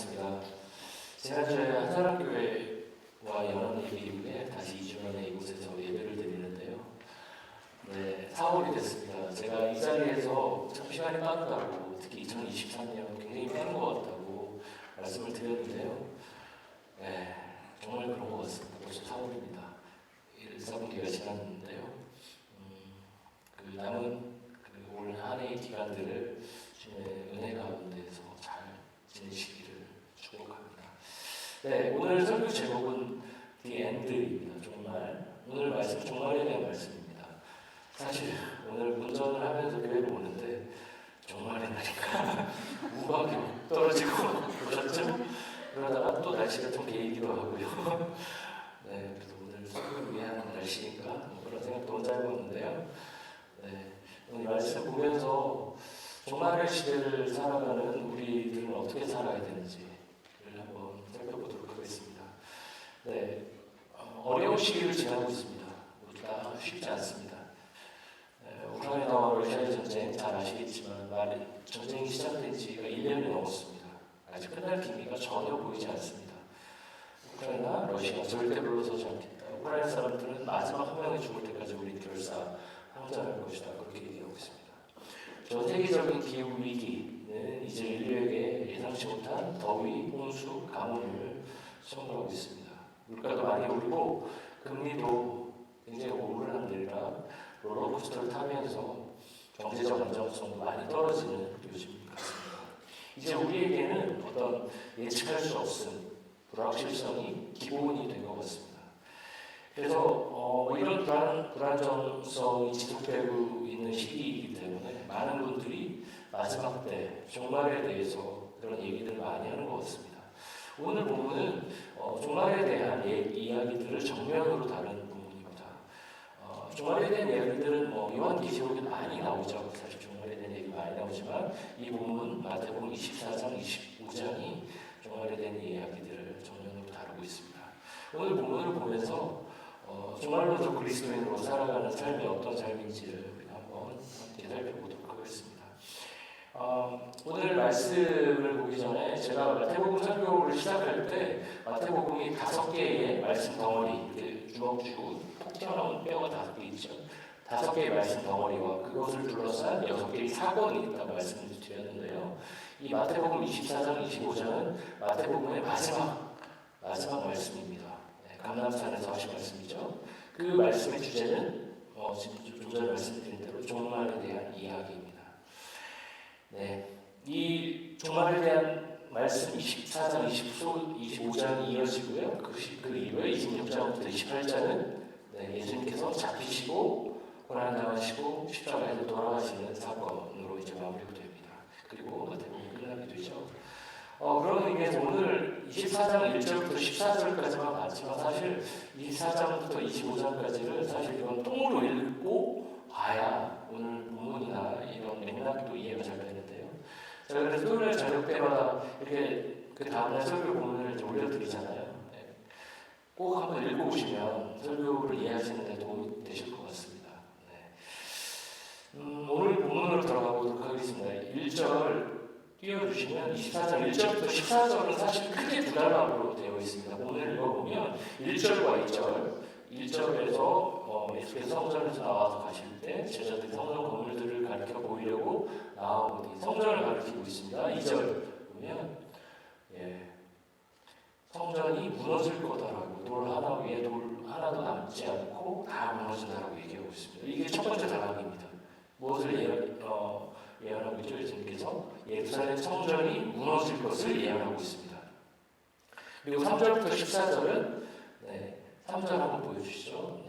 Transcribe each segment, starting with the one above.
반갑습니다. 지난주에 한사람교회와 연합예배 이후에 다시 2주 만에 이곳에서 예배를 드리는데요. 네, 4월이 됐습니다. 제가 이 자리에서 참 시간이 빠르다고, 특히 2023년 굉장히 빠른 것 같다고 말씀을 드렸는데요. 네, 정말 그런 것 같습니다. 벌써 4월입니다. 1, 4분기가 지났는데요. 그 남은 올 한 해의 기간들을 주님의 은혜 가운데서 잘 지내시기를 축복합니다. 네, 오늘 설교 제목은 The End입니다. 정말 오늘 말씀 종말에 대한 말씀입니다. 사실 오늘 운전을 하면서 교회를 오는데 종말의 날인가 우박이 떨어지고 그렇죠? 그러다가 또 날씨가 좀 개이기도 하고요. 네, 그래서 오늘 설교를 위한 날씨니까 그런 생각도 혼자 해보는데요. 네, 오늘 말씀 보면서 종말의 시대를 살아가는 우리들은 어떻게 살아야 되는지를 한번 살펴보도록 하겠습니다. 네, 어려운 시기를 지나고 있습니다. 우리가 쉽지 않습니다. 우크라이나와 러시아의 전쟁 잘 아시겠지만 전쟁이 시작된 지가 1년이 넘었습니다. 아직 끝날 기미가 전혀 보이지 않습니다. 우크라이나, 러시아 절대 물러서지 않겠다. 우크라이나 사람들은 마지막 한 명이 죽을 때까지 우리 결사 항전할 것이다. 그렇게 얘기하고 있습니다. 전 세계적인 기후 위기는 이제 인류에게 예상치 못한 더위, 홍수, 가뭄을 선고하고 있습니다. 물가도 많이 오르고 금리도 굉장히 오르락내리락 롤러코스터를 타면서 경제적 안정성도 많이 떨어지는 요즘 같습니다. 이제 우리에게는 어떤 예측할 수 없은 불확실성이 기본이 된 것 같습니다. 그래서 이런 불안정성이 지속되고 있는 시기이기 때문에 많은 분들이 마지막 때 종말에 대해서 그런 얘기들을 많이 하는 것 같습니다. 오늘 본문은 종말에 대한 이야기들을 정면으로 다루는 부분입니다. 종말에 대한 이야기들은 요한계시록에 많이 나오죠. 사실 종말에 대한 얘기 많이 나오지만 이 본문 마태복음 24장, 25장이 종말에 대한 이야기들을 정면으로 다루고 있습니다. 오늘 본문을 보면서 정말로 그리스도인으로 살아가는 삶이 어떤 삶인지를 한번 함께 살펴보도록 하겠습니다. 오늘 말씀을 보기 전에 제가 마태복음 설교를 시작할 때 마태복음이 5개의 말씀 덩어리, 주먹쥐고 톡 튀어나온 뼈가 5개 있죠. 5개의 말씀 덩어리와 그것을 둘러싼 6개의 사건이 있다고 말씀을 드렸는데요. 이 마태복음 24장, 25장은 마태복음의 마지막 말씀입니다. 감람산에서 하신 말씀이죠. 그 말씀의 주제는 지금 좀 전에 말씀드린 대로 종말에 대한 이야기입니다. 네, 이 종말에 대한 말씀 24장, 25장이 이어지고요. 그 이후에 26장부터 28장은 예수님께서 잡히시고 고난당하시고 십자가에서 돌아가시는 사건으로 이제 마무리가 됩니다. 그리고 마태복음이 끝나게 되죠. 그런 의미에서 오늘 24장 1절부터 14절까지만 봤지만 사실 24장부터 25장까지를 사실 이건 똥으로 읽고 봐야 오늘 본문이나 이런 맥락도 이해가 잘 되는데요. 제가 그래서 토요일 저녁 때마다 이렇게 그 다음날 설교 본문을 이제 올려드리잖아요. 꼭 한번 읽어보시면 설교를 이해하시는 데 도움이 되실 것 같습니다. 오늘 본문으로 들어가 보도록 하겠습니다. 1절 띄워주시면 24장 1절부터 14절은 사실 크게 두 단락으로 되어 있습니다. 오늘 읽어보면 1절과 2절 1절에서 예수께서 성전에서 나와서 가실 때 제자들이 성전 건물들을 가리켜 보이려고 나오니 성전을 가리키고 있습니다. 2절 보면 성전이 무너질 거다라고 돌 하나 위에 돌 하나도 남지 않고 다 무너진다라고 얘기하고 있습니다. 이게 첫 번째 단락입니다. 무엇을 예언하고 있죠? 예수님께서 예루살렘 성전이 무너질 것을 예언하고 있습니다. 그리고 3절부터 14절은 3절 한번 보여주시죠.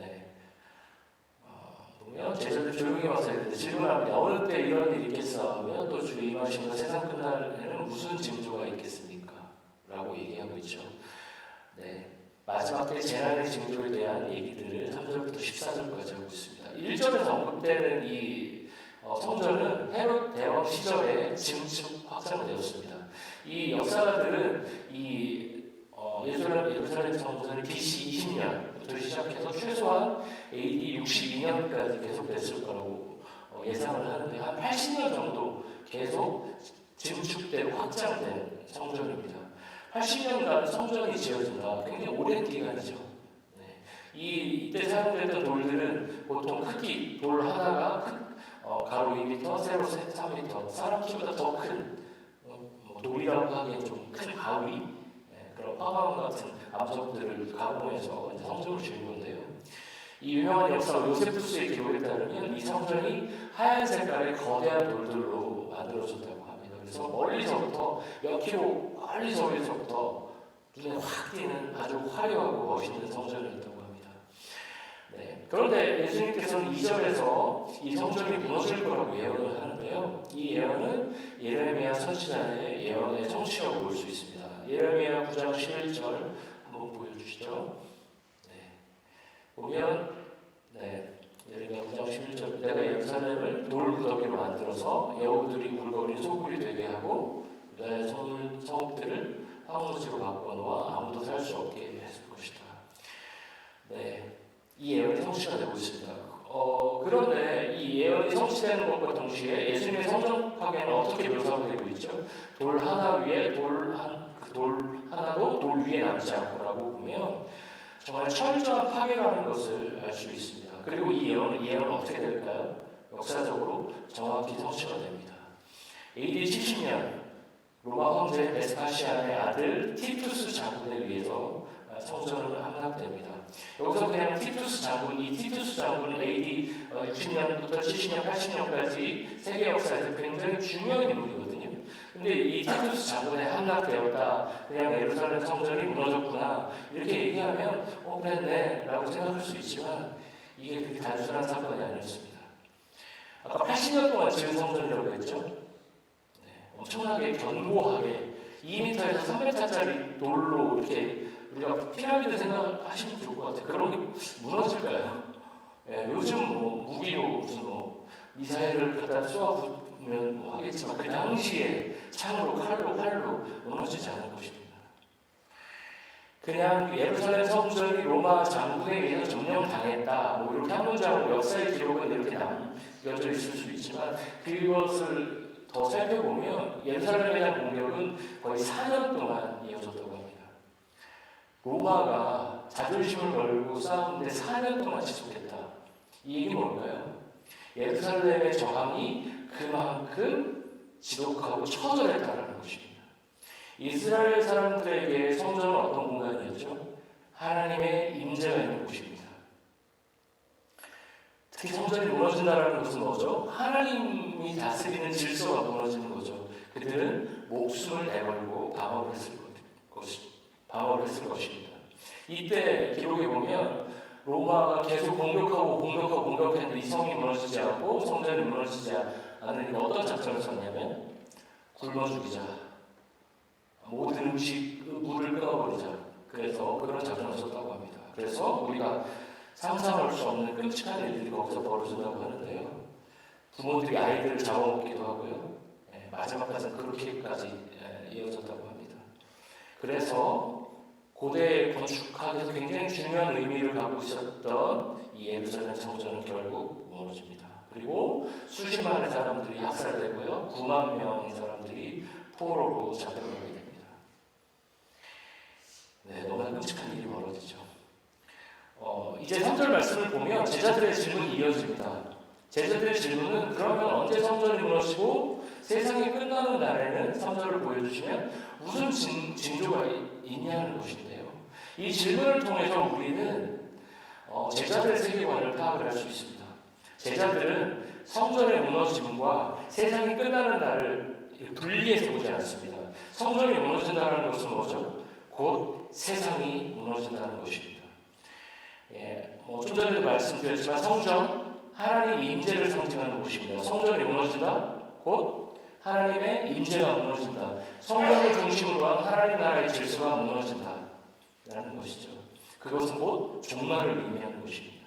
보면 제자들 조용히 와서 질문합니다. 어느 때 이런 일이 있겠사오며 또 주의 임하심과 세상 끝날에는 무슨 징조가 있겠습니까? 라고 얘기하고 있죠. 마지막 때 재난의 징조에 대한 얘기들을 3절부터 14절까지 하고 있습니다. 1절에서 언급되는 이 성전은 헤롯 대왕 시절에 증축 확장되었습니다. 이 역사가들은 이 예루살렘 성전이 BC 20년부터 시작해서 최소한 AD 62년까지 계속됐을 거라고 예상을 하는데 한 80년 정도 계속 증축되고 확장된 성전입니다. 80년간 성전이 지어진다. 굉장히 오랜 기간이죠. 네. 이때 사용됐던 돌들은 보통 크기 돌 하나가 가로 2m, 세로 3m, 사람 키보다 더 큰 돌이라고 하기엔 좀 큰 바위, 그런 화강 같은 암석들을 가공해서 성전을 지은 건데요. 이 유명한 역사 요세푸스의 기록에 따르면 이 성전이 하얀 색깔의 거대한 돌들로 만들어졌다고 합니다. 그래서 멀리서부터 몇 킬로 멀리서부터 눈에 확 띄는 아주 화려하고 멋있는 성전이었다고 합니다. 네. 그런데 예수님께서는 2절에서 이 성전이 무너질 거라고 예언을 하는데요. 이 예언은 예레미야 선지자의 예언의 성취라고 볼 수 있습니다. 예레미야 9장 11절 한번 보여주시죠. 네. 보면 예레미야 9장 11절 내가 예루살렘을 돌무더기로 만들어서 여우들이 굴거리는 소굴이 되게 하고 내 성읍들을 황무지로 바꿔놓아 아무도 살 수 없게 했을 것이다. 네, 이 예언이 성취가 되고 있습니다. 그런데 이 예언이 성취되는 것과 동시에 예수님의 성전 파괴는 어떻게 묘사가 되고 있죠? 돌 하나 위에 돌 하나도 돌 위에 남지 않고라고 보면 정말 철저한 파괴라는 것을 알 수 있습니다. 그리고 이 예언은 어떻게 될까요? 역사적으로 정확히 성취가 됩니다. AD 70년 로마 황제 베스파시안의 아들 티투스 장군에 의해서 성전은 함락됩니다. 여기서 그냥 티투스 장군은 AD 60년부터 70년, 80년까지 세계 역사에서 굉장히 중요한 인물이거든요. 근데 이 티투스 장군에 함락되었다, 그냥 예루살렘 성전이 무너졌구나 이렇게 얘기하면 그랬네 라고 생각할 수 있지만 이게 그렇게 단순한 사건이 아니었습니다. 아까 80년 동안 지은 성전이라고 했죠. 엄청나게 견고하게 2m에서 3m짜리 돌로 이렇게 우리가 피라미드 생각하시면 좋을 것 같아요. 그런 게 무너질까요? 요즘 무기로 무슨 미사일을 갖다 쏘아부으면 하겠지만 그 당시에 창으로 칼로 무너지지 않을 것입니다. 그냥 예루살렘 성전이 로마 장군에 의해서 점령당했다 이렇게 한 문장으로 역사의 기록은 이렇게 남겨져 있을 수 있지만 그것을 더 살펴보면 예루살렘에 대한 공격은 거의 4년 동안 이어졌다고 합니다. 로마가 자존심을 걸고 싸우는데 4년 동안 지속했다. 이 얘기 뭘까요? 예루살렘의 저항이 그만큼 지독하고 처절했다는 것입니다. 이스라엘 사람들에게 성전은 어떤 공간이었죠? 하나님의 임재가 있는 곳입니다. 특히 성전이 무너진다는 것은 뭐죠? 하나님이 다스리는 질서가 무너지는 거죠. 그들은 목숨을 내걸고 방어를 했을 것입니다. 이때 기록에 보면 로마가 계속 공격했는데 이 성이 무너지지 않고 성전이 무너지지 않으니 어떤 작전을 썼냐면 굶어 죽이자. 모든 음식, 물을 끊어버리자. 그래서 그런 작전을 썼다고 합니다. 그래서 우리가 상상할 수 없는 끔찍한 일들이 거기서 벌어진다고 하는데요. 부모들이 아이들을 잡아먹기도 하고요. 마지막까지는 그렇게까지 이어졌다고 합니다. 그래서 고대 건축학에서 굉장히 중요한 의미를 갖고 있었던 이 예루살렘 성전은 결국 무너집니다. 그리고 수십만의 사람들이 학살되고요. 9만 명의 사람들이 포로로 잡혀가게 됩니다. 너무나 끔찍한 일이 벌어지죠. 이제 3절 말씀을 보면 제자들의 질문이 이어집니다. 제자들의 질문은 그러면 언제 성전이 무너지고 세상이 끝나는 날에는 3절을 보여주시면 무슨 징조가 있냐는 것인데요. 이 질문을 통해서 우리는 제자들의 세계관을 파악을 할 수 있습니다. 제자들은 성전의 무너짐과 세상이 끝나는 날을 분리해서 보지 않습니다. 성전이 무너진다는 것은 뭐죠? 곧 세상이 무너진다는 것입니다. 좀 전에도 말씀드렸지만 성전, 하나님 임재를 상징하는 곳입니다. 성전이 무너진다, 곧 하나님의 임재가 무너진다. 성전을 중심으로 한 하나님 나라의 질서가 무너진다 라는 것이죠. 그것은 곧 종말을 의미하는 것입니다.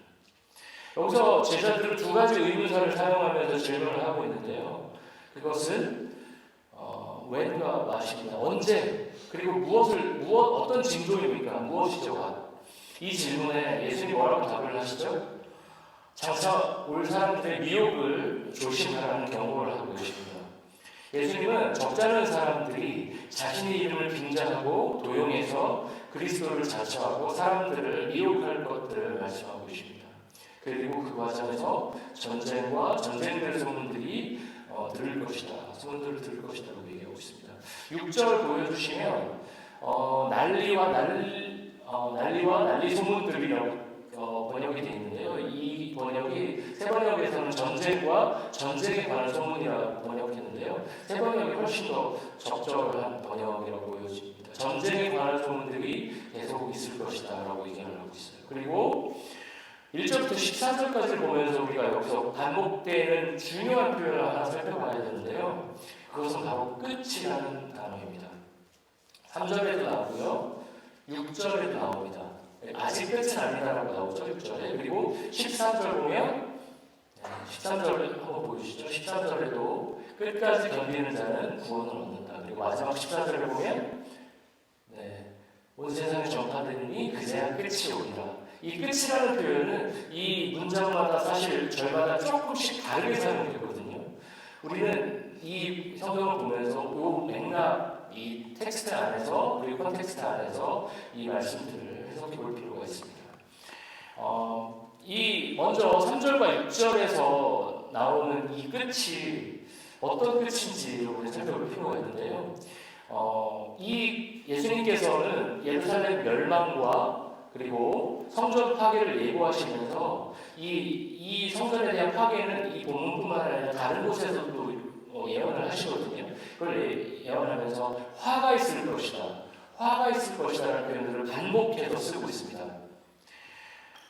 여기서 제자들은 두 가지 의문사를 사용하면서 질문을 하고 있는데요. 그것은 when과 what입니다. 언제, 그리고 어떤 징조입니까? 무엇이죠? 이 질문에 예수님이 뭐라고 답을 하시죠? 장차 올 사람들의 미혹을 조심하라는 경고를 하고 계십니다. 예수님은 적잖은 사람들이 자신의 이름을 빙자하고 도용해서 그리스도를 자처하고 사람들을 미혹할 것들을 말씀하고 계십니다. 그리고 그 과정에서 전쟁과 전쟁될 소문들이 들을 것이다. 소문들을 들을 것이다라고 얘기하고 있습니다. 6절 보여주시면 난리와 난리 소문들이라고 번역이 되어 있는데요. 이 번역이 새 번역에서는 전쟁과 전쟁에 관한 소문이라고 번역했는데요. 새 번역이 훨씬 더 적절한 번역이라고 보여집니다. 전쟁에 관한 소문들이 계속 있을 것이다라고 얘기를 하고 있어요. 그리고 1절부터 14절까지를 보면서 우리가 여기서 반복되는 중요한 표현을 하나 살펴봐야 되는데요. 그것은 바로 끝이라는 단어입니다. 3절에도 나오고요. 6절에도 나옵니다. 아직 끝은 아니다라고 나오죠. 6절에. 그리고 14절 보면 13절을 한번 보여주시죠. 13절에도 끝까지 견디는 자는 구원을 얻는다. 그리고 마지막 14절에 보면 온 세상에 전파되니 그제야 끝이 오리라. 이 끝이라는 표현은 이 문장마다 사실 절마다 조금씩 다르게 사용되거든요. 우리는 이 성경을 보면서 이 맥락, 이 텍스트 안에서 그리고 컨텍스트 안에서 이 말씀들을 해석해 볼 필요가 있습니다. 이 먼저 3절과 6절에서 나오는 이 끝이 어떤 끝인지 우리 살펴볼 필요가 있는데요. 이 예수님께서는 예루살렘 멸망과 그리고 성전 파괴를 예고하시면서 이 성전에 대한 파괴는 이 본문뿐만 아니라 다른 곳에서도 예언을 하시거든요. 그걸 예언하면서 화가 있을 것이다. 화가 있을 것이다라는 표현들을 반복해서 쓰고 있습니다.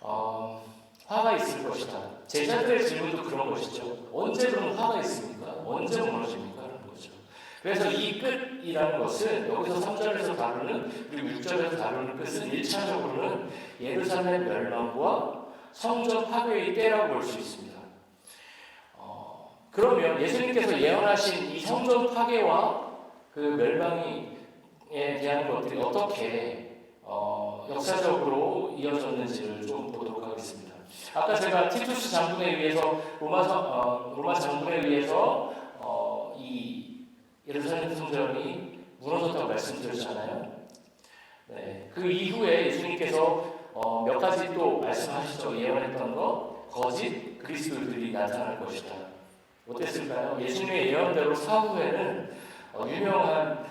화가 있을 것이다. 제자들의 질문도 그런 것이죠. 언제 그럼 화가 있습니까? 언제 무너집니까? 라는 거죠. 그래서 이 끝이라는 것은 여기서 3절에서 다루는 그리고 6절에서 다루는 끝은 1차적으로는 예루살렘 멸망과 성전 파괴의 때라고 볼 수 있습니다. 그러면 예수님께서 예언하신 이 성전 파괴와 그 멸망에 대한 것들이 어떻게 역사적으로 이어졌는지를 좀 보도록 하겠습니다. 아까 제가 티투스 장군에 의해서 로마 장군에 의해서 이 예루살렘 성전이 무너졌다고 말씀드렸잖아요. 그 이후에 예수님께서 몇 가지 또 말씀하시죠. 예언했던 거, 거짓 그리스도들이 나타날 것이다. 어땠을까요? 예수님의 예언대로 사후에는 유명한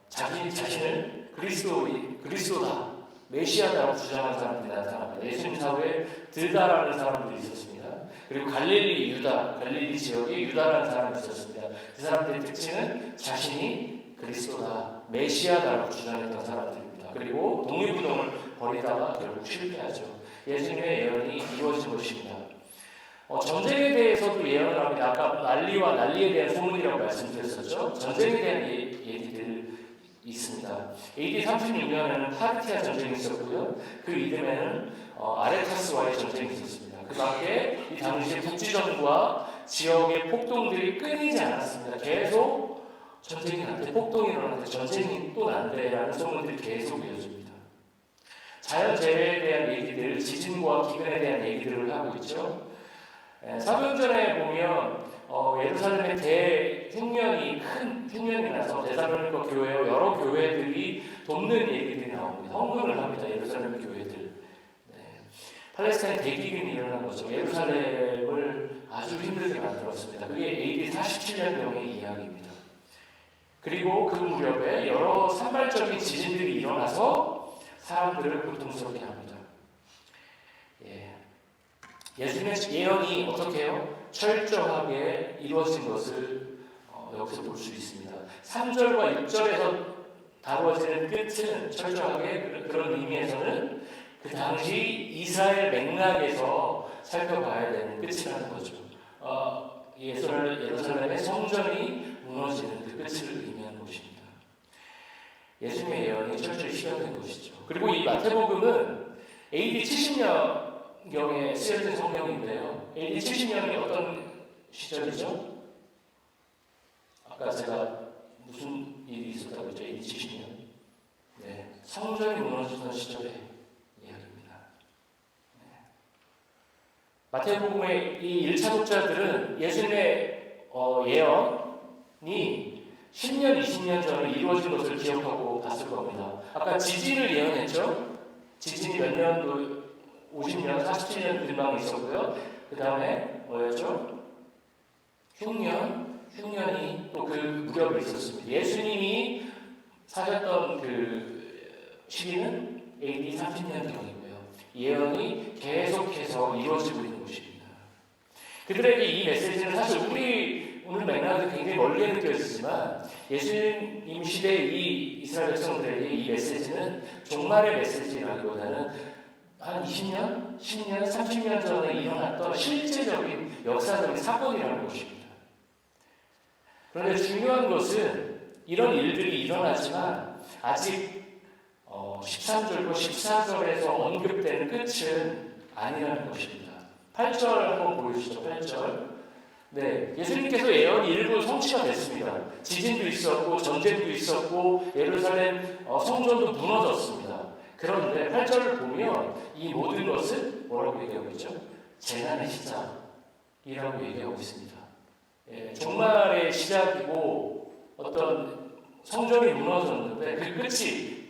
자기 자신을 그리스도다, 메시아다라고 주장하는 사람들이 나타납니다. 예수님 사후에 드다라는 사람들이 있었습니다. 그리고 갈릴리 지역에 유다라는 사람이 있었습니다. 그 사람들의 특징은 자신이 그리스도다, 메시아다라고 주장했던 사람들입니다. 그리고 독립운동을 벌이다가 결국 실패하죠. 예수님의 예언이 이루어진 것입니다. 전쟁에 대해서도 예언을 합니다. 아까 난리와 난리에 대한 소문이라고 말씀드렸었죠. 전쟁에 대한 얘기들 있습니다. AD 36년에는 파르티아 전쟁이 있었고요. 그 이듬해는 아레타스와의 전쟁이 있었습니다. 그 밖에 이 당시에 북지전과 지역의 폭동들이 끊이지 않았습니다. 계속 전쟁이 났대, 폭동이 일어났대, 전쟁이 또 난대라는 소문들이 계속 이어집니다. 자연재해에 대한 얘기들, 지진과 기근에 대한 얘기들을 하고 있죠. 사도행전에 보면 예루살렘의 대흉년이 큰 흉년이 나서 데살로니가 교회와 여러 교회들이 돕는 얘기들이 나옵니다. 헌금을 합니다. 예루살렘 교회들. 팔레스타인 대기근이 일어난 거죠. 예루살렘을 아주 힘들게 만들었습니다. 그게 AD 47년경의 이야기입니다. 그리고 그 무렵에 여러 산발적인 지진들이 일어나서 사람들을 고통스럽게 합니다. 예수님의 예언이 어떻게 해요? 철저하게 이루어진 것을 여기서 볼 수 있습니다. 3절과 6절에서 다루어지는 끝은 철저하게 그런 의미에서는 그 당시 이스라엘 맥락에서 살펴봐야 되는 끝이라는 거죠. 예루살렘의 성전이 무너지는 그 끝을 의미하는 것입니다. 예수님의 예언이 철저히 실현된 것이죠. 그리고 이 마태복음은 AD 70년 경에 쓰여진 성경인데요. AD 70년이 어떤 시절이죠? 아까 제가 무슨 일이 있었다고 했죠? AD 70년. 성전이 무너지던 시절의 이야기입니다. 마태복음의 이 1차 독자들은 예수님의 예언, 10년, 20년 전에 이루어진 것을 기억하고 봤을 겁니다. 아까 지진을 예언했죠? 지진이 몇 년도, 50년, 47년 근방에 있었고요. 그 다음에 뭐였죠? 흉년이 또 그 무렵에 있었습니다. 예수님이 사셨던 그 시기는 AD 30년경이고요. 예언이 계속해서 이루어지고 있는 것입니다. 그들에게 이 메시지는 사실 우리 오늘 맥락에서 굉장히 멀게 느껴지지만 예수님 시대의 이 이스라엘 백성들에게 이 메시지는 종말의 메시지라기보다는 한 20년, 10년, 30년 전에 일어났던 실제적인 역사적인 사건이라는 것입니다. 그런데 중요한 것은 이런 일들이 일어나지만 아직 13절과 14절에서 언급되는 끝은 아니라는 것입니다. 8절 한번 보여주시죠. 8절. 네, 예수님께서 예언이 일부 성취가 됐습니다. 지진도 있었고 전쟁도 있었고 예루살렘 성전도 무너졌습니다. 그런데 8절을 보면 이 모든 것은 뭐라고 얘기하고 있죠? 재난의 시작이라고 얘기하고 있습니다. 예, 종말의 시작이고 어떤 성전이 무너졌는데 그 끝이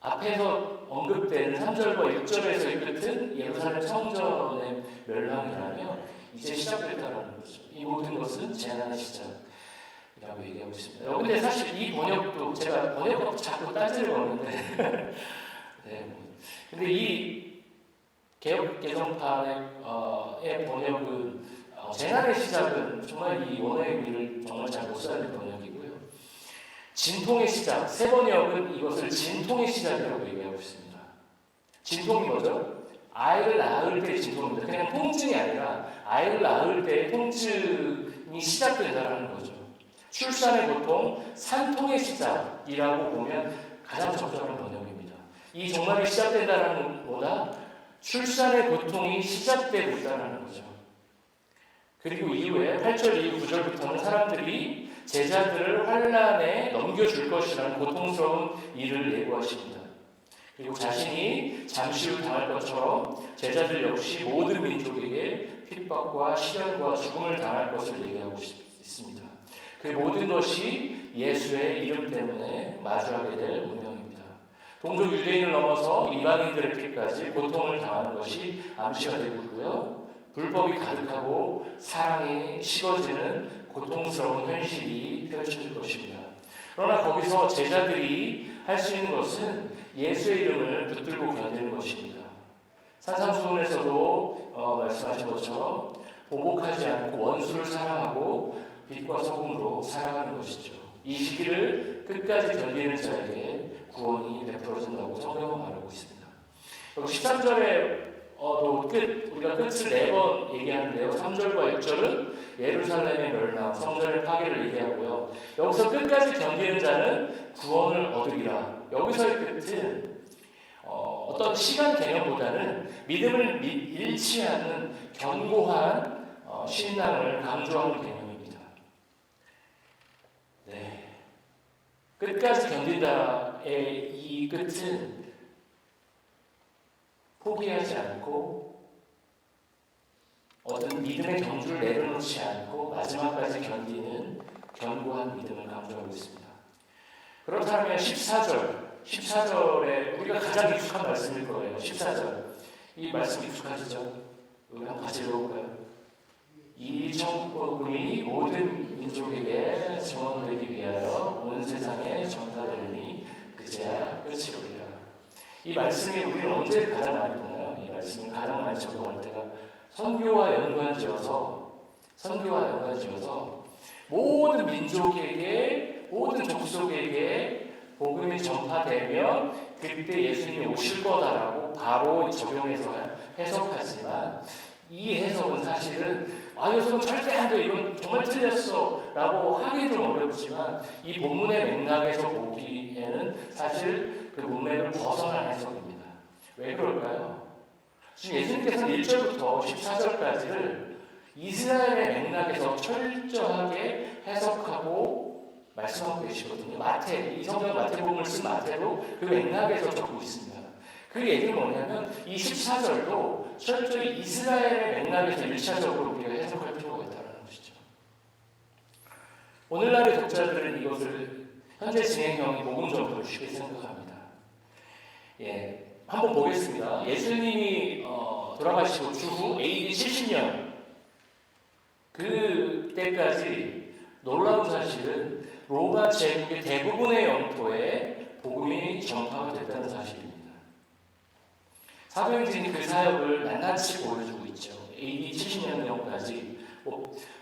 앞에서 언급되는 3절과 6절에서의 끝은 예루살렘 성전의 멸망이라면 이제 시작됐다는 거죠. 이 모든 것은 재난의 시작이라고 얘기하고 있습니다. 근데 사실 이 번역도 제가 번역하고 자꾸 따지려 하는데 네. 근데 이 개정판의 번역은 재난의 시작은 정말 이 원어의 의미를 정말 잘 못 살린 번역이고요. 진통의 시작, 세 번역은 이것을 진통의 시작이라고 얘기하고 있습니다. 진통이 뭐죠? 아이를 낳을 때 진통입니다. 그냥 통증이 아니라 아이를 낳을 때 통증이 시작된다는 거죠. 출산의 고통, 산통의 시작이라고 보면 가장 적절한 번역입니다. 이 종말이 시작된다는 것보다 출산의 고통이 시작되고 있다는 거죠. 그리고 이후에 8절 이후 9절부터는 사람들이 제자들을 환난에 넘겨줄 것이라는 고통스러운 일을 예고하십니다. 그리고 자신이 잠시 후 당할 것처럼 제자들 역시 모든 민족에게 핍박과 시련과 죽음을 당할 것을 얘기하고 있습니다. 그 모든 것이 예수의 이름 때문에 마주하게 될 운명입니다. 동족 유대인을 넘어서 이방인들에게까지 고통을 당하는 것이 암시가 되고 있고요. 불법이 가득하고 사랑이 식어지는 고통스러운 현실이 펼쳐질 것입니다. 그러나 거기서 제자들이 할 수 있는 것은 예수의 이름을 붙들고 견디는 것입니다. 산상수훈에서도 말씀하신 것처럼 보복하지 않고 원수를 사랑하고 빛과 소금으로 살아가는 것이죠. 이 시기를 끝까지 견디는 자에게 구원이 베풀어진다고 성경은 말하고 있습니다. 13절에 우리가 끝을 4번 얘기하는데요. 3절과 6절은 예루살렘의 멸망, 성전의 파괴를 얘기하고요. 여기서 끝까지 견디는 자는 구원을 얻으리라. 여기서의 끝은 어떤 시간 개념보다는 믿음을 잃지 않는 견고한 신앙을 강조하는 개념입니다. 네. 끝까지 견딘다의 이 끝은 포기하지 않고 어떤 믿음의 경주를 내려놓지 않고 마지막까지 견디는 견고한 믿음을 강조하고 있습니다. 그렇다면 14절에 우리가 가장 익숙한 말씀일 거예요. 14절. 이 말씀 익숙하시죠? 우리 한번 같이 읽어볼까요? 이 천국복음이 모든 민족에게 증언되기 위하여 온 세상에 전파되리니 그제야 끝이 오리라. 이 말씀이 우리는 언제 가장 많이 보나요? 이 말씀을 가장 많이 적용할 때가 선교와 연관지어서 모든 민족에게, 모든 족속에게 복음이 전파되면 그때 예수님이 오실 거다라고 바로 적용해서 해석하지만 이 해석은 사실은 이것은 절대 안 돼, 이건 정말 틀렸어 라고 하기 좀 어렵지만 이 본문의 맥락에서 보기에는 사실 그 문맥을 벗어난 해석입니다. 왜 그럴까요? 지금 예수님께서는 1절부터 14절까지를 이스라엘의 맥락에서 철저하게 해석하고 말씀하고 계시거든요. 이 성경 마태복음을 쓴 마태도 그 맥락에서 적고 있습니다. 그 얘기는 뭐냐면 이 14절도 철저히 이스라엘의 맥락에서 1차적으로 우리가 해석할 필요가 있다는 것이죠. 오늘날의 독자들은 이것을 현재 진행형의 복음 전도를 쉽게 생각합니다. 예, 한번 보겠습니다. 예수님이 돌아가시고 추후 AD 70년 그때까지 놀라운 사실은 로마 제국의 대부분의 영토에 복음이 전파가 됐다는 사실입니다. 사도행전이 그 사역을 낱낱이 보여주고 있죠. AD 70년경까지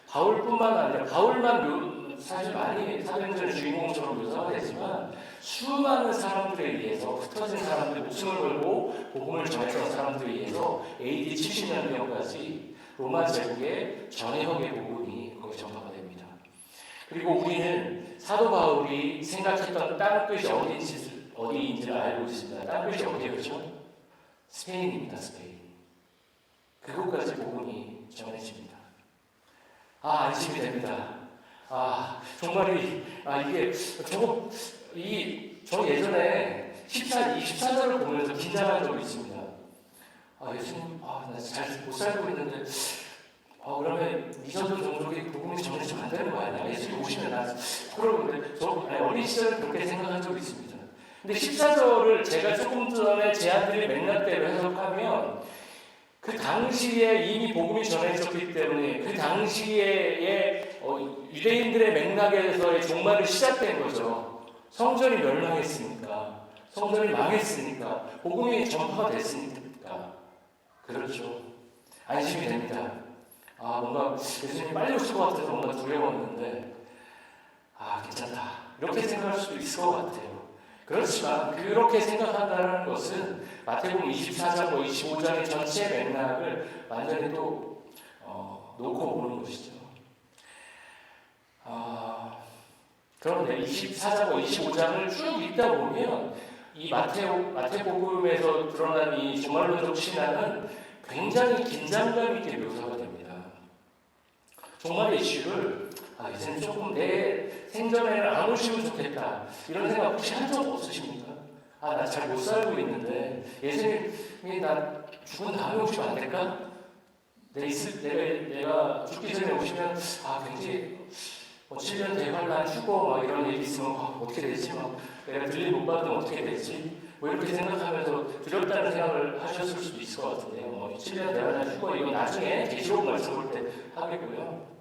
바울뿐만 아니라 바울만 사실 많이 사도행전의 주인공처럼 묘사가 되지만 수많은 사람들에 의해서 흩어진 사람들 목숨을 걸고 복음을 전했던 사람들에 의해서 AD 70년경까지 로마 제국의 전역의 복음이 거기 전파가 됩니다. 그리고 우리는 사도 바울이 생각했던 땅끝이 어디인지를 알고 있습니다. 땅끝이 어디였죠? 스페인입니다. 스페인. 그곳까지 복음이 전해집니다. 안심이 됩니다. 이게 저 예전에 24절을 보면서 긴장한 적이 있습니다. 예수님, 나 잘 못 살고 있는데, 그러면 미전도 종족이 복음이 전해지면 안 되는 거 아니야? 예수님 오시면 그러는데, 어린 시절에 그렇게 생각한 적이 있습니다. 근데 14절을 제가 조금 전에 제안드린 맥락대로 해석하면, 그 당시에 이미 복음이 전해졌기 때문에 그 당시에 유대인들의 맥락에서의 종말이 시작된 거죠. 성전이 멸망했으니까, 성전이 망했으니까, 복음이 전파가 됐으니까. 그렇죠. 안심이 됩니다. 뭔가 예수님이 빨리 오실 것 같아서 뭔가 두려웠는데, 괜찮다. 이렇게 생각할 수도 있을 것 같아요. 그렇지만 그렇게 생각한다는 것은 마태복음 24장, 25장의 전체 맥락을 완전히 또 놓고 보는 것이죠. 그런데 24장, 25장을 쭉 읽다 보면 이 마태복음에서 드러난 이 종말론적 신앙은 굉장히 긴장감 있게 묘사가 됩니다. 종말의 이슈를 예수님 조금 내 생전에는 안 오시면 좋겠다 이런 생각 혹시 한 적 없으십니까? 나 잘 못 살고 있는데 예수님이 나 죽은 다음에 오시면 안 될까? 내가 죽기 전에 오시면 굉장히 7년 대환란 휴고 이런 얘기 있으면 어떻게 되지? 내가 들림 못 받으면 어떻게 되지? 이렇게 생각하면서 두렵다는 생각을 하셨을 수도 있을 것 같은데요. 7년 대환란 휴고 이건 나중에 계시록 말씀 볼 때 하겠고요.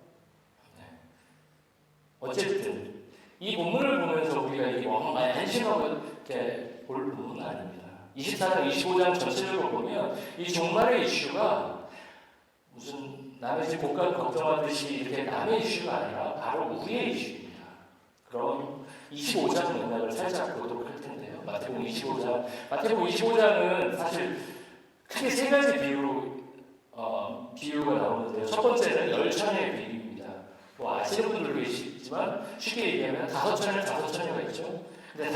어쨌든 이 본문을 보면서 우리가 이게 많이 한심하고 이렇게 볼 부분은 아닙니다. 24장, 25장 전체적으로 보면 이 종말의 이슈가 무슨 남의 집 복권 걱정하듯이 이렇게 남의 이슈가 아니라 바로 우리의 이슈입니다. 그럼 25장 맥락을 살짝 보도록 할 텐데요. 마태복음 25장은 사실 크게 세 가지 비유가 나오는데요. 첫 번째는 열천의 비유입니다. 아시는 분들도 계시지만 쉽게 얘기하면 5천여가 있죠. 근데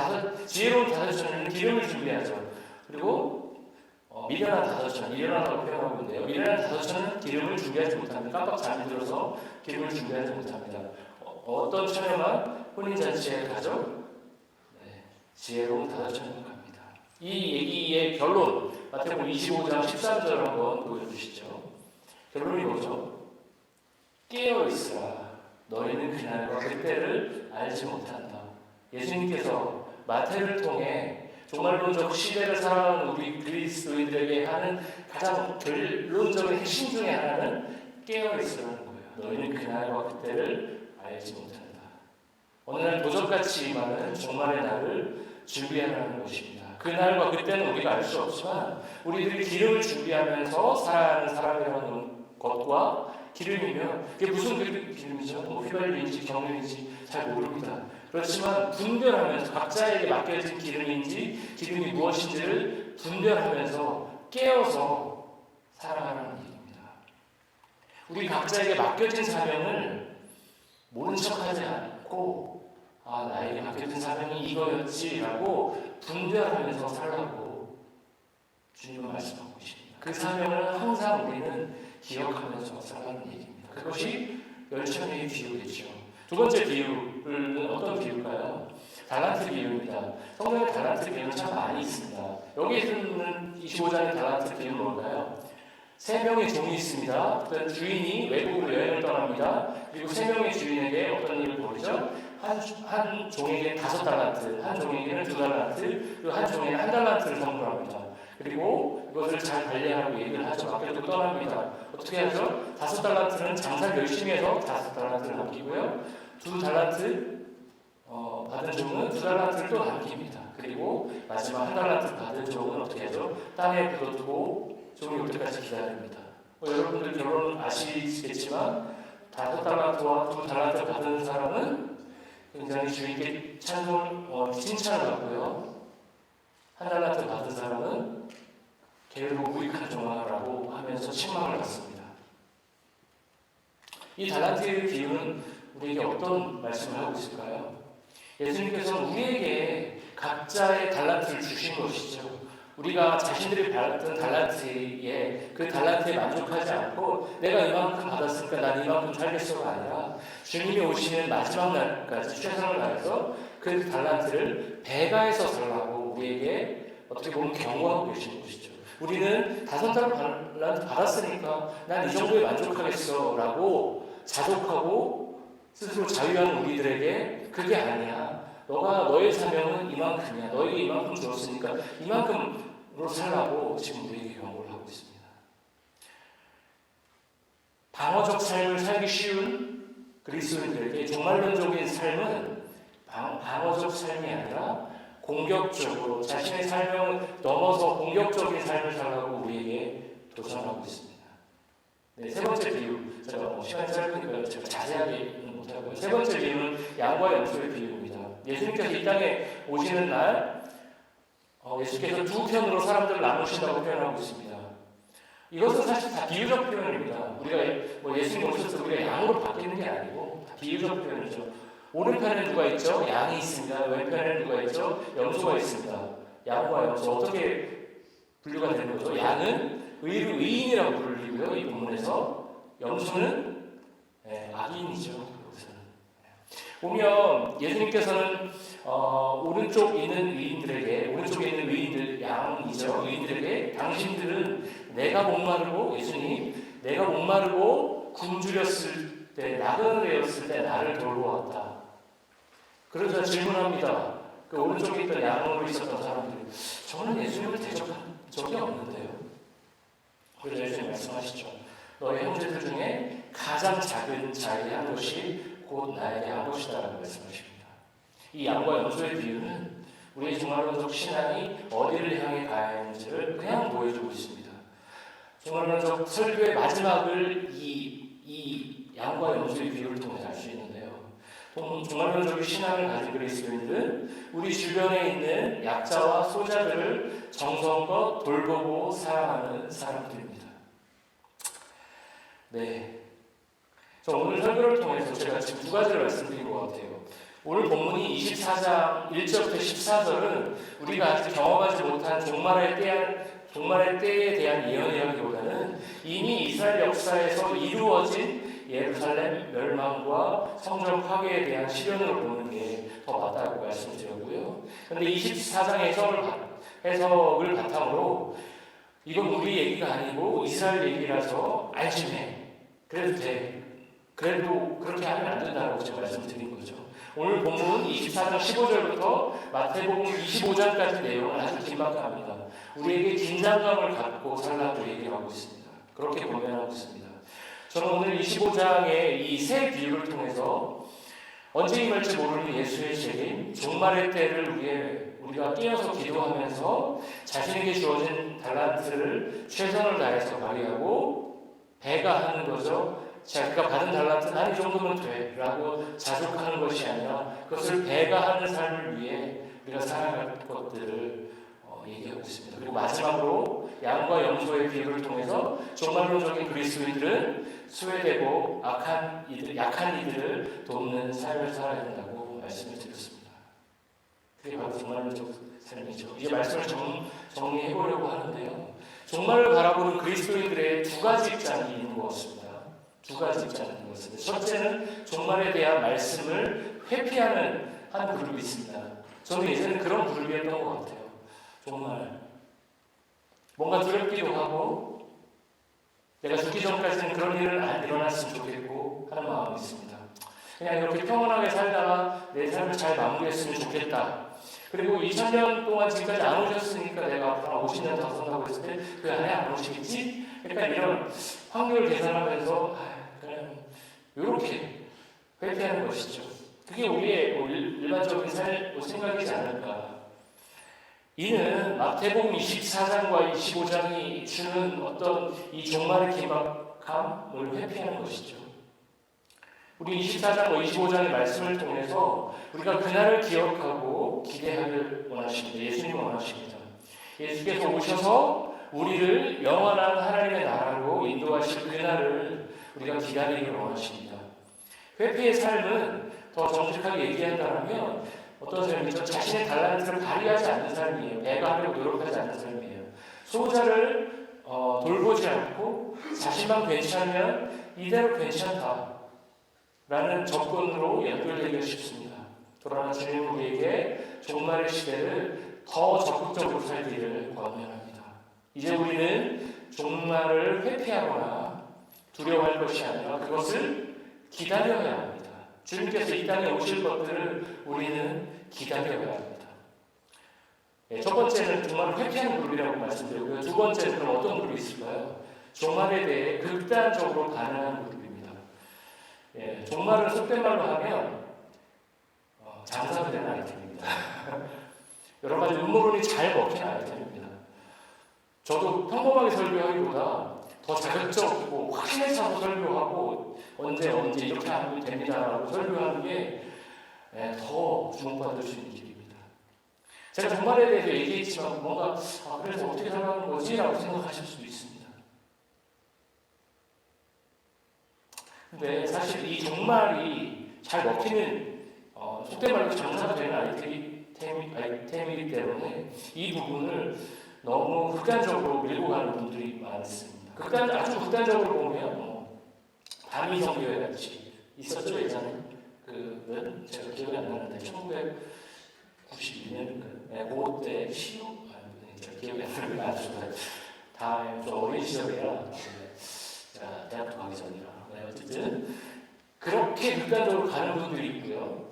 지혜로운 5천여는 기름을 준비하죠. 그리고 미련한 5천여, 미련하다고 표현하고 있는데요. 미련한 5천여는 기름을 준비하지 못합니다. 깜빡 잠이 들어서 기름을 준비하지 못합니다. 어떤 처녀만 혼인잔치에 가죠? 지혜로운 5천여가 갑니다. 이 얘기의 결론, 마태복음 25장 13절 한번 보여주시죠. 결론이 뭐죠? 깨어있으라. 너희는 그날과 그때를 알지 못한다. 예수님께서 마태를 통해 종말론적 시대를 살아가는 우리 그리스도인들에게 하는 가장 결론적인 핵심 중에 하나는 깨어있으라는 거예요. 너희는 그날과 그때를 알지 못한다. 어느 날 도적같이 임하는 종말의 날을 준비하라는 것입니다. 그날과 그때는 우리가 알 수 없지만 우리들이 기름을 준비하면서 살아가는 사람이라는 것과 기름이면 그게 무슨 기름이죠? 휘발유인지 경유인지 잘 모릅니다. 그렇지만 분별하면서 각자에게 맡겨진 기름이 무엇인지를 분별하면서 깨어서 살아가는 얘기입니다. 우리 각자에게 맡겨진 사명을 모른 척하지 않고 나에게 맡겨진 사명이 이거였지라고 분별하면서 살라고 주님은 말씀하고 계십니다. 그 사명을 항상 우리는 기억하면서 살아가는 얘기입니다. 그것이 열천의 비유겠죠. 두 번째 비유는 어떤 비유일까요? 달란트 비유입니다. 성경에 달란트 비유는 참 많이 있습니다. 여기 있는 25장의 달란트 비유는 뭘까요? 3명의 종이 있습니다. 어떤 주인이 외국으로 여행을 떠납니다. 그리고 3명의 주인에게 어떤 일을 보이죠? 한 종에게는 5달란트, 한 종에게는 2달란트, 그리고 한 종에게는 1달란트를 선물합니다. 그리고 이것을 잘 관리하라고 얘기를 하죠. 밖으로 떠납니다. 어떻게 하죠? 5달란트는 장사를 열심히 해서 5달란트를 남기고요. 2달란트 받은 종은 2달란트를 또 남깁니다. 그리고 마지막 1달란트 받은 종은 어떻게 하죠? 땅에 묻어두고 종이 올 때까지 기다립니다. 여러분들 결혼 아시겠지만 5달란트와 2달란트 받은 사람은 굉장히 주인께 칭찬을 받고요. 1달란트 받은 사람은 게으르고 무익한 종아라고 하면서 책망을 받습니다. 이 달란트의 비유는 우리에게 어떤 말씀을 하고 있을까요? 예수님께서는 우리에게 각자의 달란트를 주신 것이죠. 우리가 자신들이 받았던 달란트에 그 달란트에 만족하지 않고 내가 이만큼 받았으니까 난 이만큼 살겠어가 아니라 주님이 오시는 마지막 날까지 최선을 다해서 그 달란트를 배가해서 살라고 우리에게 어떻게 보면 경고하고 계신 것이죠. 우리는 5달란트 받았으니까 난 이 정도에 만족하겠어 라고 자족하고 스스로 자유한 우리들에게 그게 아니야. 너의 사명은 이만큼이야. 너에게 이만큼 줬으니까 이만큼으로 살라고 지금 우리에게 경고를 하고 있습니다. 방어적 삶을 살기 쉬운 그리스도인들에게 종말론적인 삶은 방어적 삶이 아니라 공격적으로 자신의 삶을 넘어서 공격적인 삶을 살라고 우리에게 도전하고 있습니다. 네, 세 번째 비유, 제가 시간이 짧으니까 제가 자세하게는 못하고요. 세 번째 비유는 양과 염소의 비유입니다. 예수님께서 이 땅에 오시는 날 예수께서 2편으로 사람들을 나누신다고 표현하고 있습니다. 이것은 사실 다 비유적 표현입니다. 우리가 예수님 오셔서 우리가 양으로 바뀌는 게 아니고 다 비유적 표현이죠. 오른편에 누가 있죠? 양이 있습니다. 왼편에 누가 있죠? 염소가 있습니다. 양과 염소 어떻게 분류가 되는 거죠? 양은 의인이라고 불리고요. 이 본문에서 염소는 악인이죠. 보면 예수님께서는 오른쪽에 있는 의인들 양이죠. 의인들에게 당신들은 내가 목마르고 예수님 내가 목마르고 굶주렸을 때 나그네 되었을 때 나를 돌보았다. 그러자 질문합니다. 그 오른쪽에 있던 양으로 있었던 사람들이 저는 예수님을 대접한 적이 없는데요. 그래서 예수님 말씀하시죠. 너의 형제들 중에 가장 작은 자에게 한 것이 곧 나에게 한 것이다라고 말씀하십니다. 이 양과 염소의 비유는 우리의 종말론적 신앙이 어디를 향해 가야 하는지를 그냥 보여주고 있습니다. 종말론적 설교의 마지막을 이 양과 염소의 비유를 통해서 알 수 있는데요. 종말론적 신앙을 가진 그리스도인들은 우리 주변에 있는 약자와 소자들을 정성껏 돌보고 사랑하는 사람들입니다. 네. 오늘 설교를 통해서 제가 지금 2가지를 말씀드린 것 같아요. 오늘 본문이 24장 1절부터 14절은 우리가 아직 경험하지 못한 종말의 때에 대한 예언이라기보다는 이미 이스라엘 역사에서 이루어진 예루살렘 멸망과 성전 파괴에 대한 시련으로 보는 게 더 맞다고 말씀드렸고요. 그런데 24장 해석을 바탕으로 이건 우리 얘기가 아니고 이스라엘 얘기라서 안심해. 그래도 돼. 그래도 그렇게 하면 안 된다고 제가 말씀드린 거죠. 오늘 본문 24장 15절부터 마태복음 25장까지 내용은 아주 긴박합니다. 우리에게 긴장감을 갖고 살라고 얘기하고 있습니다. 그렇게 권면하고 있습니다. 저는 오늘 25장의 이 세 비유를 통해서 언제 임할지 모르는 예수의 재림, 종말의 때를 우리가 뛰어서 기도하면서 자신에게 주어진 달란트를 최선을 다해서 발휘하고 배가하는 거죠. 자기가 받은 달란트 난 이 정도면 돼 라고 자족하는 것이 아니라 그것을 배가하는 삶을 위해 우리가 살아갈 것들을 얘기하고 있습니다. 그리고 마지막으로 양과 염소의 비유를 통해서 종말론적인 그리스도인들은 소외되고 약한 이들을 돕는 삶을 살아야 된다고 말씀을 드렸습니다. 그게 바로 종말론적 삶이죠. 이제 말씀을 정리해보려고 하는데요. 종말을 바라보는 그리스도인들의 2가지 입장이 있는 것 같습니다. 2가지 입장이 있는 것 같습니다. 첫째는 종말에 대한 말씀을 회피하는 한 그룹이 있습니다. 저는 예전에 그런 그룹이었던 것 같아요. 정말 뭔가 두렵기도 하고 내가 죽기 전까지는 그런 일은 안 일어났으면 좋겠고 하는 마음이 있습니다. 그냥 이렇게 평온하게 살다가 내 삶을 잘 마무리했으면 좋겠다. 그리고 2000년 동안 지금까지 안 오셨으니까 내가 앞으로 50년 더 산다고 했을 때 그 안에 안 오시겠지? 그러니까 이런 확률 계산하면서 그냥 이렇게 회피하는 것이죠. 그게 우리의 일반적인 생각이지 않을까. 이는 마태복음 24장과 25장이 주는 어떤 이 종말의 긴박함을 회피하는 것이죠. 우리 24장과 25장의 말씀을 통해서 우리가 그날을 기억하고 기대하길 원하십니다. 예수님 원하십니다. 예수께서 오셔서 우리를 영원한 하나님의 나라로 인도하실 그날을 우리가 기다리길 원하십니다. 회피의 삶은 더 정직하게 얘기한다면 어떤 삶이죠? 자신의 달란트를 발휘하지 않는 삶이에요. 내가 하려고 노력하지 않는 삶이에요. 소자를 돌보지 않고 자신만 괜찮으면 이대로 괜찮다 라는 접근으로 연결되기가 쉽습니다. 그러나 주님은 우리에게 종말의 시대를 더 적극적으로 살기를 권면합니다. 이제 우리는 종말을 회피하거나 두려워할 것이 아니라 그것을 기다려야 합니다. 주님께서 이 땅에 오실 것들을 우리는 기다려야 합니다. 첫 번째는 종말을 회피하는 그룹이라고 말씀드렸고요. 두 번째는 그럼 어떤 그룹이 있을까요? 종말에 대해 극단적으로 반응하는 그룹입니다. 종말을 속된 말로 하면 장사가 되는 아이템입니다. 여러 가지 음모론이 잘 먹히는 아이템입니다. 저도 평범하게 설교하기보다 더 자극적이고 확신에 차서 설교하고 언제 이렇게 하면 됩니다라고 설교하는 게 더 주목받을 수 있는 길입니다. 제가 종말에 대해서 얘기했지만 뭔가 그래서 어떻게 살아가는 거지? 라고 생각하실 수도 있습니다. 근데 사실 이 종말이 잘 먹히는 속된 말로 장사가 되는 아이템이기 때문에 이 부분을 너무 극단적으로 밀고 가는 분들이 많습니다. 아주 극단적으로 보면 다미 성교회 같이 있었죠 예전에. 그는 제가 기억이 안 나는데 1992년인가 그때 시국 제가 기억이 안 나는 게 아주 좀 어린 시절이라 대학교 가기 전이라 어쨌든 그렇게 극단적으로 가는 분들이 있고요.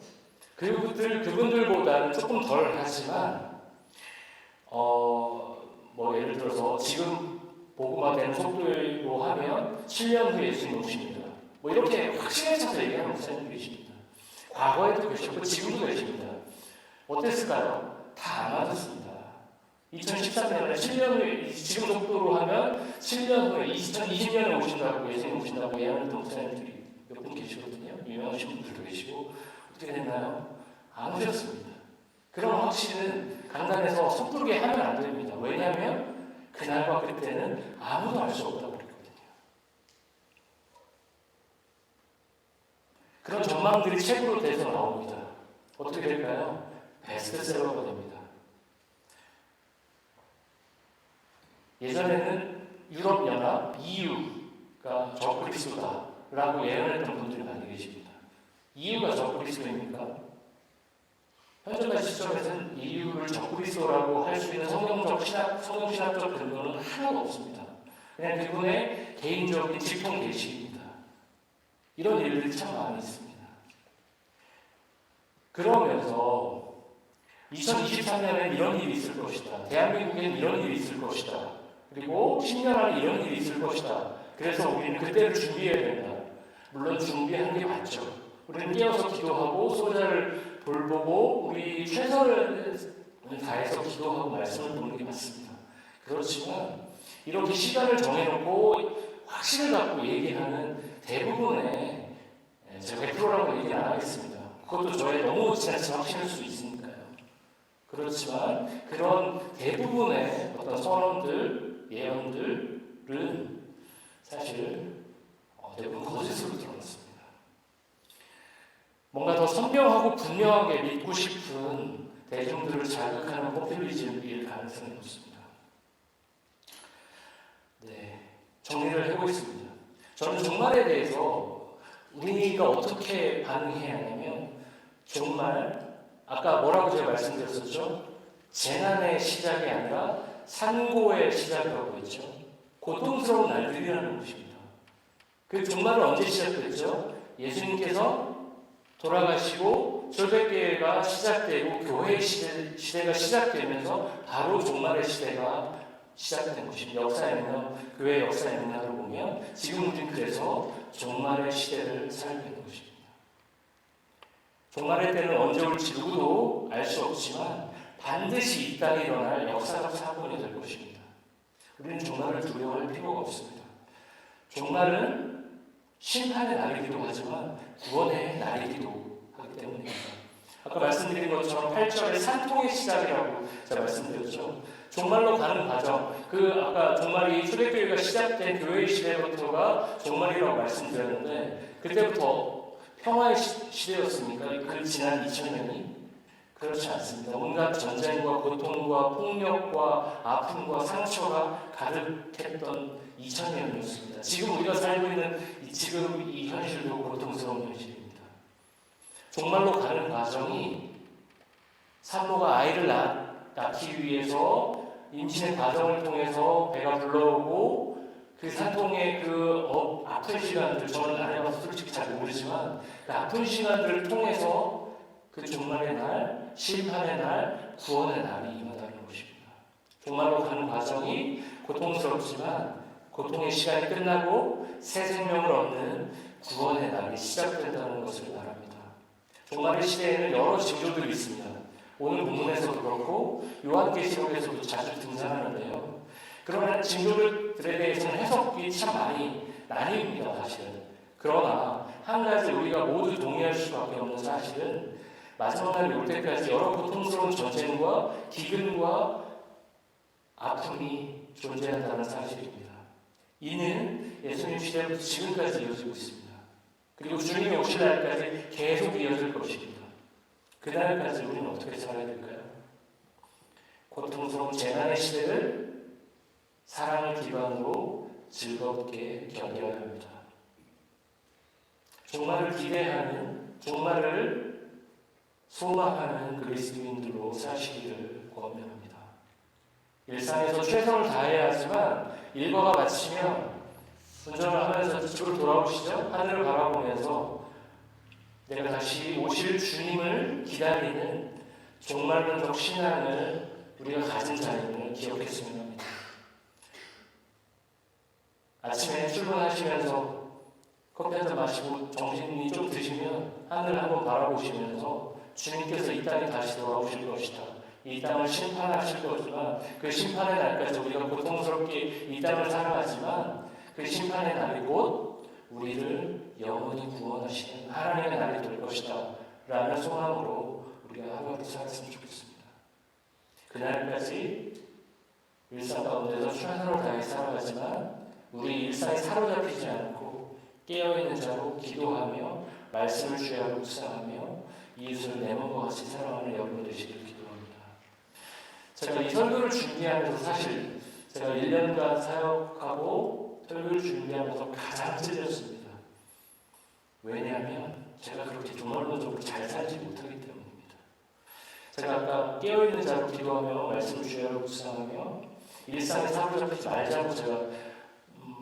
그분들보다는 조금 덜 하지만 예를 들어서 지금 복음화 되는 속도로 하면 7년 후에 예수님 오십니다. 이렇게 확신에 차서 얘기하는 목사님도 계십니다. 과거에도 계셨고 지금도 계십니다. 어땠을까요? 다 안 맞았습니다. 2013년에 7년 후에 지금 속도로 하면 7년 후에 2020년에 오신다고 예수님 오신다고 예언했던 목사님들이 몇 분 계시거든요. 유명하신 분들도 계시고 어떻게 됐나요? 안 오셨습니다. 그런 확신은 강단에서 섣부르게 하면 안 됩니다. 왜냐하면 그날과 그때는 아무도 알 수 없다고 그랬거든요. 그런 전망들이 책으로 돼서 나옵니다. 어떻게 될까요? 베스트셀러가 됩니다. 예전에는 유럽연합, EU가 적그리스도다라고 예언했던 분들이 많이 계십니다. EU가 적그리스도입니까? 현재까지 시점에서는 EU를 적그리스도라고 할 수 있는 성경신학적 근거는 하나도 없습니다. 그냥 그분의 개인적인 직통 계시입니다. 이런 일들이 참 많이 있습니다. 그러면서 2023년에 이런 일이 있을 것이다. 대한민국엔 이런 일이 있을 것이다. 그리고 10년 안에 이런 일이 있을 것이다. 그래서 우리는 그때를 준비해야 된다. 물론 준비하는 게 맞죠. 우리는 깨어서 기도하고 소자를 돌보고 우리 최선을 다해서 기도하고 말씀을 듣는 게 맞습니다. 그렇지만 이렇게 시간을 정해놓고 확신을 갖고 얘기하는 대부분의 제가 100%라고 얘기 안 하겠습니다. 그것도 저의 너무 지나친 확신일 수 있으니까요. 그렇지만 그런 대부분의 어떤 선언들, 예언들은 사실 대부분 거짓으로 드러났습니다. 뭔가 더 선명하고 분명하게 믿고 싶은 대중들을 자극하는 포퓰리즘일 가능성이 높습니다. 정리를 해보겠습니다. 저는 종말에 대해서 우리가 어떻게 반응해야 하냐면 종말, 아까 뭐라고 제가 말씀드렸었죠? 재난의 시작이 아니라 산고의 시작이라고 했죠. 고통스러운 날들이라는 것입니다. 그 종말은 언제 시작됐죠? 예수님께서 돌아가시고 초대교회가 시작되고 교회의 시대가 시작되면서 바로 종말의 시대가 시작된 것입니다. 교회의 역사의 맥락으로 보면 지금 우리는 그래서 종말의 시대를 살고 있는 것입니다. 종말의 때는 언제 올지 누구도 알 수 없지만 반드시 이 땅에 일어날 역사적 사건이 될 것입니다. 우리는 종말을 두려워할 필요가 없습니다. 종말은 심판의 날이기도 하지만 구원의 날이기도 하기 때문입니다. 아까 말씀드린 것처럼 8절의 산통의 시작이라고 제가 말씀드렸죠. 종말로 가는 과정, 아까 종말이 초대교회가 시작된 교회의 시대부터가 종말이라고 말씀드렸는데 그때부터 평화의 시대였습니까? 그 지난 2000년이? 그렇지 않습니다. 온갖 전쟁과 고통과 폭력과 아픔과 상처가 가득했던 2000년이었습니다. 지금 우리가 살고 있는 지금 이 현실도 고통스러운 현실입니다. 종말로 가는 과정이 산모가 아이를 낳기 위해서 임신의 과정을 통해서 배가 불러오고 그 산통의 아픈 시간들, 저는 안 해봐서 솔직히 잘 모르지만 그 아픈 시간들을 통해서 그 종말의 날, 심판의 날, 구원의 날이 임하다는 것입니다. 종말로 가는 과정이 고통스럽지만 고통의 시간이 끝나고 새 생명을 얻는 구원의 날이 시작된다는 것을 말합니다. 종말의 시대에는 여러 징조들이 있습니다. 오늘 본문에서도 그렇고 요한계시록에서도 자주 등장하는데요. 그러나 징조들에 대해서는 해석이 참 많이 나뉩니다. 사실은. 그러나 한 가지 우리가 모두 동의할 수밖에 없는 사실은 마지막 날이 올 때까지 여러 고통스러운 전쟁과 기근과 아픔이 존재한다는 사실입니다. 이는 예수님 시대부터 지금까지 이어지고 있습니다. 그리고 주님이 오실 날까지 계속 이어질 것입니다. 그날까지 우리는 어떻게 살아야 될까요? 고통스러운 재난의 시대를 사랑을 기반으로 즐겁게 견뎌야 합니다. 종말을 기대하는, 종말을 소망하는 그리스도인들로 사시기를 권면합니다. 일상에서 최선을 다해야 하지만 일과가 마치면 운전을 하면서 집으로 돌아오시죠? 하늘을 바라보면서 내가 다시 오실 주님을 기다리는 종말론적 신앙을 우리가 가진 자임을 기억했으면 합니다. 아침에 출근하시면서 커피 한잔 마시고 정신이 좀 드시면 하늘을 한번 바라보시면서 주님께서 이 땅에 다시 돌아오실 것이다. 이 땅을 심판하실 거지만 그 심판의 날까지 우리가 고통스럽게 이 땅을 살아가지만 그 심판의 날이 곧 우리를 영원히 구원하시는 하나님의 날이 될 것이다 라는 소망으로 우리가 하루하루 살았으면 좋겠습니다. 그날까지 일상 가운데서 최선을 다해 살아가지만 우리 일상에 사로잡히지 않고 깨어있는 자로 기도하며 말씀을 주야로 묵상하며 이웃을 내 몸과 같이 사랑하는 여러분 되시길 기도합니다. 제가 이 설교를 준비하면서 사실 제가 1년간 사역하고 설교를 준비하면서 가장 찔렸습니다. 왜냐하면 제가 그렇게 종말론적으로 잘 살지 못하기 때문입니다. 제가 아까 깨어있는 자로 기도하며 말씀을 주야로 묵상하며 일상에 사로잡히지 말자고 제가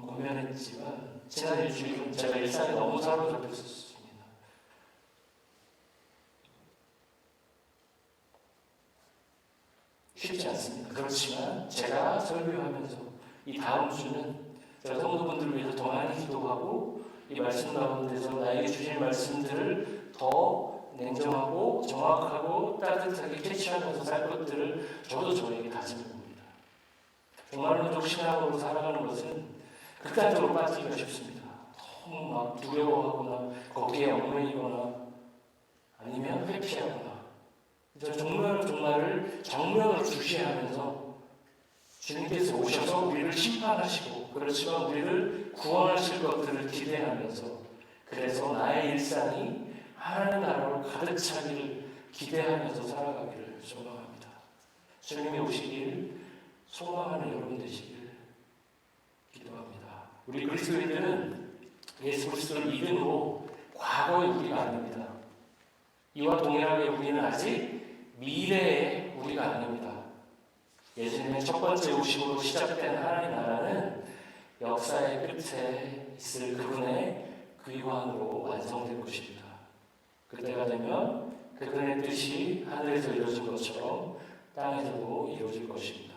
고민했지만 지난 일주일은 제가 일상에 너무 사로잡혔었습니다. 쉽지 않습니다. 그렇지만 제가 설교하면서 이 다음 주는 제가 성도분들을 위해서 더 많이 기도하고 이 말씀 가운데서 나에게 주신 말씀들을 더 냉정하고 정확하고 따뜻하게 캐치하면서 살 것들을 저도 저에게 다짐해 봅니다. 종말론적 신앙으로 살아가는 것은 극단적으로 빠지기가 쉽습니다. 너무 막 두려워하거나 거기에 얽매이거나 아니면 회피하거나 종말을 정면으로 주시하면서 주님께서 오셔서 우리를 심판하시고 그렇지만 우리를 구원하실 것들을 기대하면서 그래서 나의 일상이 하나님 나라로 가득 차기를 기대하면서 살아가기를 소망합니다. 주님이 오시길 소망하는 여러분 되시길 기도합니다. 우리 그리스도인들은 예수 그리스도를 믿음으로 과거의 우리가 아닙니다. 이와 동일하게 우리는 아직 미래의 우리가 아닙니다. 예수님의 첫 번째 오심으로 시작된 하나님 나라는 역사의 끝에 있을 그분의 귀환으로 완성될 것입니다. 그때가 되면 그분의 뜻이 하늘에서 이루어진 것처럼 땅에서도 이루어질 것입니다.